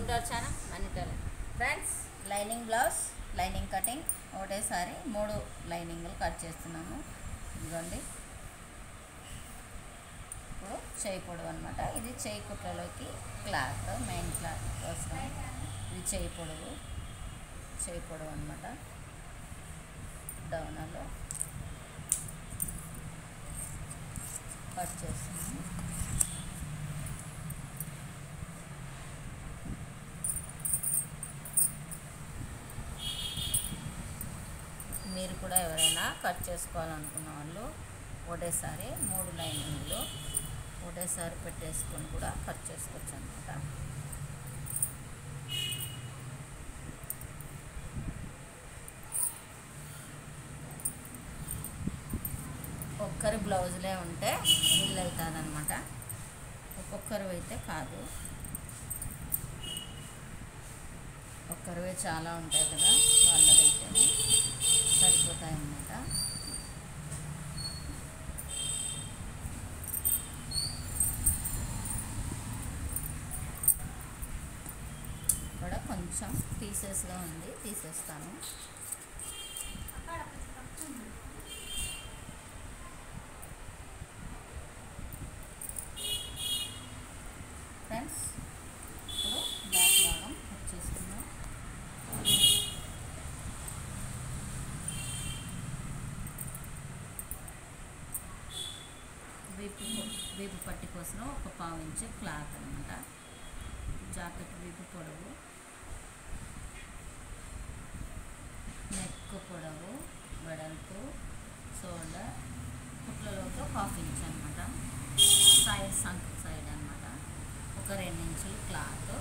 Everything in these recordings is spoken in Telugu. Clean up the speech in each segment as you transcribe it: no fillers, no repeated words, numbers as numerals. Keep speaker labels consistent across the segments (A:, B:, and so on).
A: Welcome to our channel money talent. Friends, lining blouse, lining cutting ఒకటేసారి 3 లైనింగ్లు కట్ చేస్తున్నాము. ఇదిగోండి, ఇప్పుడు చేయి పొడవు అనమాట. ఇది చేయి కుట్లలోకి క్లాత్, మెయిన్ క్లాత్ కోసం ఇది చేయి పొడవు అనమాట. డౌనర్లో కట్ చేస్తున్నాము. మీరు కూడా ఎవరైనా కట్ చేసుకోవాలనుకున్న వాళ్ళు ఒకటేసారి 3 లైనింగ్లు ఒకటేసారి పెట్టేసుకొని కూడా కట్ చేసుకోవచ్చు అనమాట. ఒక్కరి బ్లౌజులే ఉంటే వీళ్ళు అవుతుంది అనమాట. ఒక్కొక్కరు అయితే కాదు, ఒక్కరివే చాలా ఉంటాయి కదా, వాళ్ళవైతే సరిపోతాయి అన్నమాట. ఇక్కడ కొంచెం పీసెస్గా ఉంది, తీసేస్తాను. ఫ్రెండ్స్, ఇప్పుడు బ్యాక్ భాగం కట్ చేసుకుందాం. వీపు పట్టి కోసం 1/4 ఇంచు క్లాత్ అనమాట. జాకెట్ వీపు పొడవు, నెక్ పొడవు, వెడల్పు, షోల్డర్ కుట్లలోకి 1/2 ఇంచ్ అనమాట. సైడ్ సంక్ సైడ్ అనమాట. ఒక 2 ఇంచులు క్లాత్.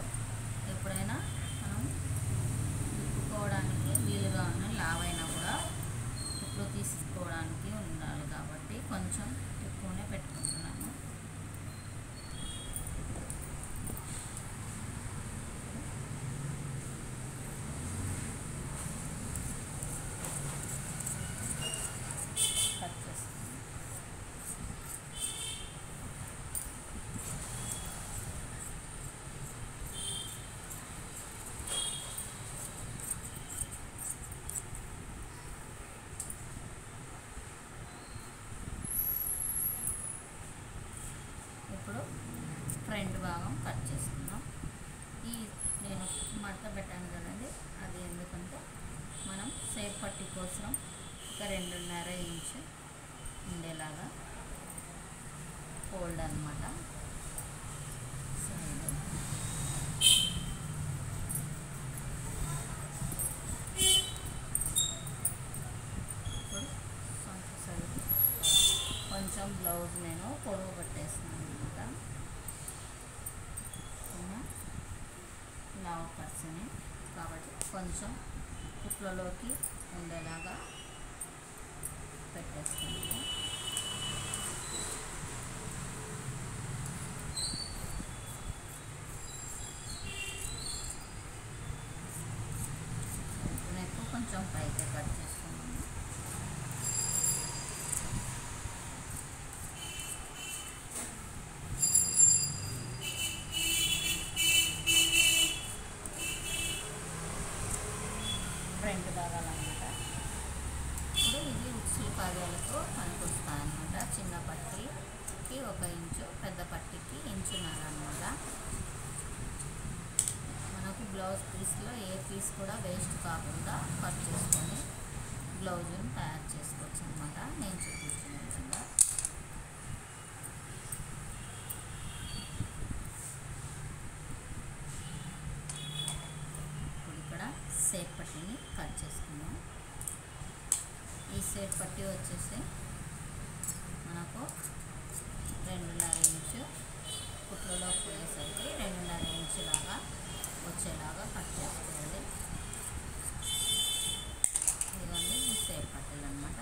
A: ఎప్పుడైనా మనం తిప్పుకోవడానికి వీలుగా ఉన్న లావైనా కూడా కుట్లు తీసుకోవడానికి ఉండాలి కాబట్టి కొంచెం ఎక్కువనే పెట్టుకుంటున్నాను. కట్ చేస్తాను. ఇప్పుడు ఫ్రంట్ భాగం కట్ చేసుకుందాం. నేను మడత పెట్టాను కదండి, అది ఎందుకంటే మనం సేప్ పట్టి కోసం ఒక 2.5 ఇంచు ఉండేలాగా ఫోల్డ్ అనమాట. సైడ్ ఇప్పుడు సంచి సైడ్ కొంచెం బ్లౌజ్ నేను పొడవు పట్టేస్తున్నాను అనమాట. లావు పర్సనే కాబట్టి కొంచెం కుట్లలోకి ఉండేలాగా పెట్టేస్తున్నాను. నెక్ కొంచెం పైకి కట్ చేసుకున్నాను. ఫ్రంట్ భాగాలన్నమాట. ఇప్పుడు ఇది ఉక్సులు పాదాలకు పనికొస్తాయి అన్నమాట. చిన్న పట్టీకి 1 ఇంచు, పెద్ద పట్టీకి 1.5 ఇంచు అనమాట. మనకు బ్లౌజ్ పీస్లో ఏ పీస్ కూడా వేస్ట్ కాకుండా కట్ చేసుకొని బ్లౌజును తయారు చేసుకోవచ్చు అనమాట. నేను చూపించిన విధంగా ఇక్కడ సేప్ పట్టీని కట్ చేసుకున్నాం. ఈ సేప్ పట్టీ వచ్చేసి మనకు 2.5 ఇంచు కుట్లలో పోయేసరికి 2.5 ఇంచు లాగా వచ్చేలాగా కట్ చేసుకోవాలి. ఇదిగోండి ఈ సేప్ పట్టీలు అనమాట.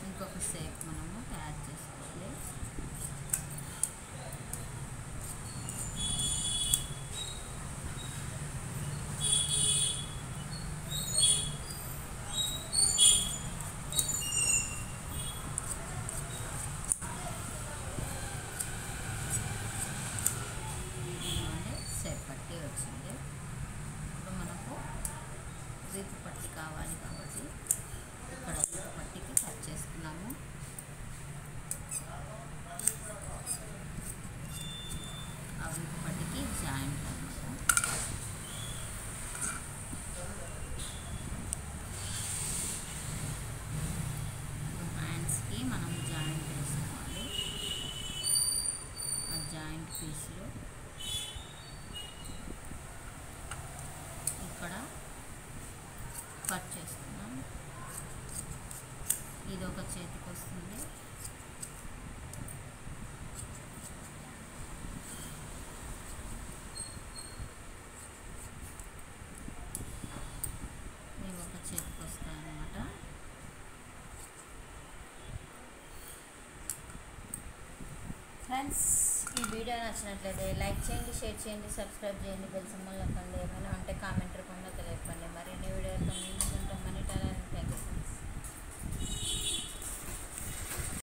A: ఇంకొక సేప్ మనము తయారు చేసుకోవాలి. వీపు పట్టి కావాలి కాబట్టి ఇక్కడ వీపు పట్టికి కట్ చేసుకున్నాము. ఆ వీపు పట్టికి జాయింట్ అన్నమాట. హ్యాండ్స్కి మనం జాయింట్ వేసుకోవాలి. ఆ జాయింట్ పీస్లో ఇక్కడ కట్ చేసుకున్నాం. ఇది ఒక చేతికి వస్తుంది. ఇవి ఒక చేతికి వస్తాయి అన్నమాట. ఫ్రెండ్స్, ఈ వీడియో నచ్చినట్లయితే లైక్ చేయండి, షేర్ చేయండి, సబ్స్క్రైబ్ చేయండి, బెల్ సింబల్ నొక్కండి. ఏమైనా ఉంటే కామెంట్ రూపంలో తెలియపండి. మరిన్ని వీడియో